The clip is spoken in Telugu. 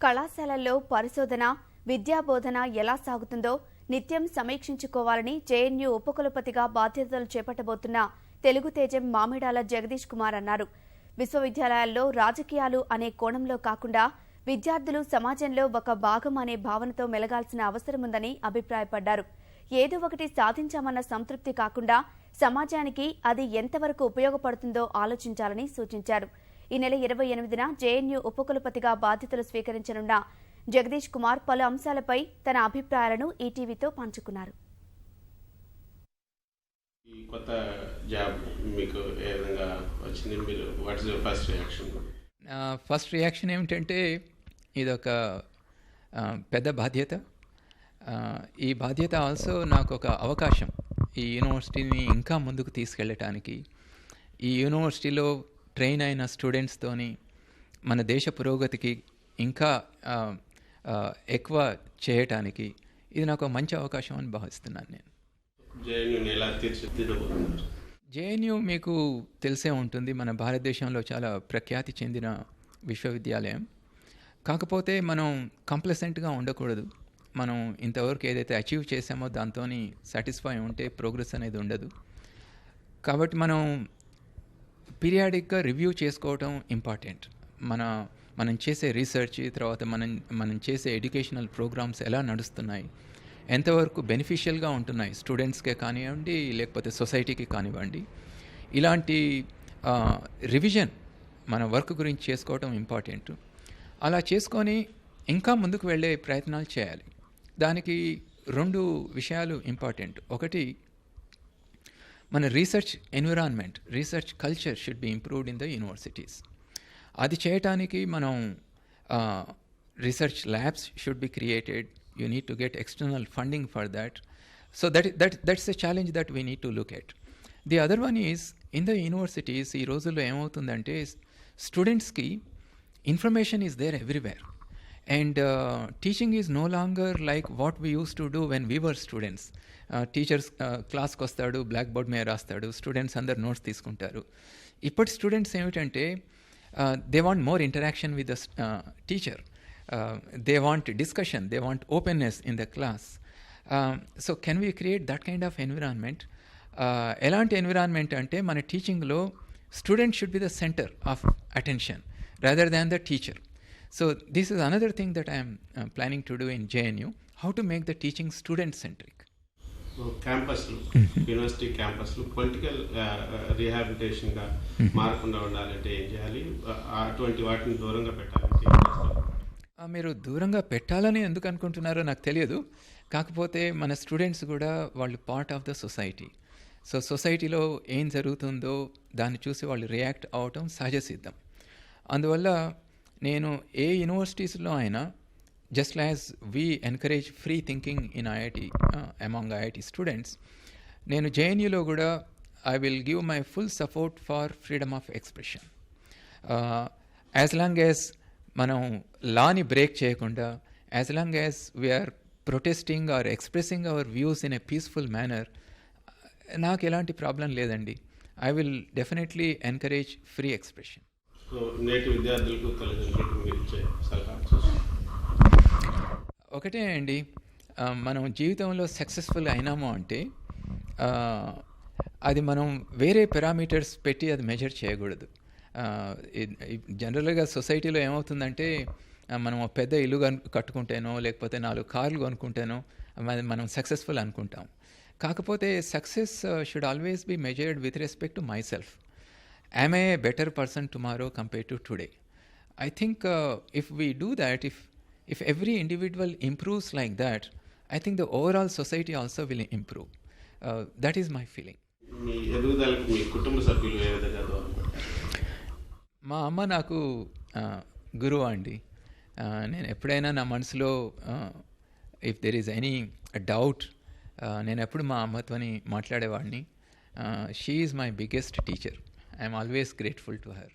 కళాశాలల్లో పరిశోధన, విద్యాబోధన ఎలా సాగుతుందో నిత్యం సమీక్షించుకోవాలని జేఎన్యూ ఉపకులపతిగా బాధ్యతలు చేపట్టబోతున్న తెలుగు తేజం మామిడాల జగదీష్ కుమార్ అన్నారు. విశ్వవిద్యాలయాల్లో రాజకీయాలు అనే కోణంలో కాకుండా విద్యార్థులు సమాజంలో ఒక భాగం అనే భావనతో మెలగాల్సిన అవసరముందని అభిప్రాయపడ్డారు. ఏదో ఒకటి సాధించామన్న సంతృప్తి కాకుండా సమాజానికి అది ఎంతవరకు ఉపయోగపడుతుందో ఆలోచించాలని సూచించారు. ఈ నెల 28న జేఎన్యూ ఉపకులపతిగా బాధ్యతలు స్వీకరించనున్న జగదీష్ కుమార్ పలు అంశాలపై తన అభిప్రాయాలను ఈటీవీతో పంచుకున్నారు. ఈ కొత్త జాబ్ మీకు ఏ విధంగా వచ్చింది? మీరు what is your first reaction? First reaction ఏమిటంటే ఇదొక పెద్ద బాధ్యత. ఈ బాధ్యత ఆల్సో నాకు ఒక అవకాశం ఈ యూనివర్సిటీని ఇంకా ముందుకు తీసుకెళ్ళటానికి, ఈ యూనివర్సిటీలో ట్రైన్ అయిన స్టూడెంట్స్తోని మన దేశ పురోగతికి ఇంకా ఎక్కువ చేయటానికి ఇది నాకు మంచి అవకాశం అని భావిస్తున్నాను. నేను జేఎన్యూ మీకు తెలిసే ఉంటుంది, మన భారతదేశంలో చాలా ప్రఖ్యాతి చెందిన విశ్వవిద్యాలయం. కాకపోతే మనం కంప్లసెంట్గా ఉండకూడదు. మనం ఇంతవరకు ఏదైతే అచీవ్ చేసామో దాంతో సాటిస్ఫై ఉంటే ప్రోగ్రెస్ అనేది ఉండదు. కాబట్టి మనం పీరియాడిక్గా రివ్యూ చేసుకోవటం ఇంపార్టెంట్. మనం చేసే రీసెర్చ్, తర్వాత మనం చేసే ఎడ్యుకేషనల్ ప్రోగ్రామ్స్ ఎలా నడుస్తున్నాయి, ఎంతవరకు బెనిఫిషియల్గా ఉంటున్నాయి స్టూడెంట్స్కే కానివ్వండి, లేకపోతే సొసైటీకి కానివ్వండి. ఇలాంటి రివిజన్ మన వర్క్ గురించి చేసుకోవటం ఇంపార్టెంట్. అలా చేసుకొని ఇంకా ముందుకు వెళ్ళే ప్రయత్నాలు చేయాలి. దానికి 2 విషయాలు ఇంపార్టెంట్. ఒకటి, మన research environment, research culture should be improved in the universities. అది చేయటానికి మనం research labs should be created. You need to get external funding for that. So that's a challenge that we need to look at. The other one is, in the universities ఈ రోజుల్లో ఏమవుతుందంటే స్టూడెంట్స్కి information is there everywhere. And teaching is no longer like what we used to do when we were students. Teachers క్లాస్కి వస్తాడు, బ్లాక్ బోర్డ్ మీద రాస్తాడు, స్టూడెంట్స్ అందరు నోట్స్ తీసుకుంటారు. ఇప్పటి స్టూడెంట్స్ ఏమిటంటే they want more interaction with the teacher, they want discussion, they want openness in the class. So can we create that kind of environment? ఎలాంటి ఎన్విరాన్మెంట్ అంటే మన టీచింగ్లో student should be the centre of attention rather than the teacher. So this is another thing that I am planning to do in JNU, how to make the teaching student centric. So campus university campus లో పొలిటికల్ రీహాబిలిటేషన్ గా మారకుండా ఉండాలంటే ఏం చేయాలి? అటువంటి వాటిని దూరంగా పెట్టాలంటే మీరు దూరంగా పెట్టాలని ఎందుకు అనుకుంటున్నారో నాకు తెలియదు. కాకపోతే మన స్టూడెంట్స్ కూడా వాళ్ళు part of the society. So సొసైటీలో ఏం జరుగుతుందో దాన్ని చూసి వాళ్ళు రియాక్ట్ అవటం సహజ సిద్ధం. అందువల్ల నేను ఏ యూనివర్సిటీస్లో అయినా, just as we encourage free thinking in IIT among IIT students, నేను జేఎన్యూలో కూడా I will give my full support for freedom of expression. As long as మనం లాని బ్రేక్ చేయకుండా, as long as we are protesting or expressing our views in a peaceful manner, నాకు ఎలాంటి ప్రాబ్లం లేదండి. I will definitely encourage free expression. నేటి విద్యార్థులకు తల్లిదండ్రులకు మీరు ఇచ్చే సలహా? ఒకటే అండి, మనం జీవితంలో సక్సెస్ఫుల్ అయినాము అంటే అది మనం వేరే పారామీటర్స్ పెట్టి అది మెజర్ చేయకూడదు. జనరల్గా సొసైటీలో ఏమవుతుందంటే మనం పెద్ద ఇల్లు కట్టుకుంటేనో, లేకపోతే 4 కార్లు కొనుక్కుంటేనో మనం సక్సెస్ఫుల్ అనుకుంటాం. కాకపోతే success should always be measured with respect to my self. Am I a better person tomorrow compared to today? I think if we do that, if every individual improves like that, I think the overall society also will improve. That is my feeling. మీ ఎదుగుదలకు మీ కుటుంబ సభ్యులు ఏ విధంగా దోహదపడతారు? మా అమ్మ నాకు గురువు అండి. నేను ఎప్పుడైనా నా మనసులో if there is any doubt, నేను ఎప్పుడు మా అమ్మతోని మాట్లాడేవాడిని. She is my biggest teacher. I am always grateful to her.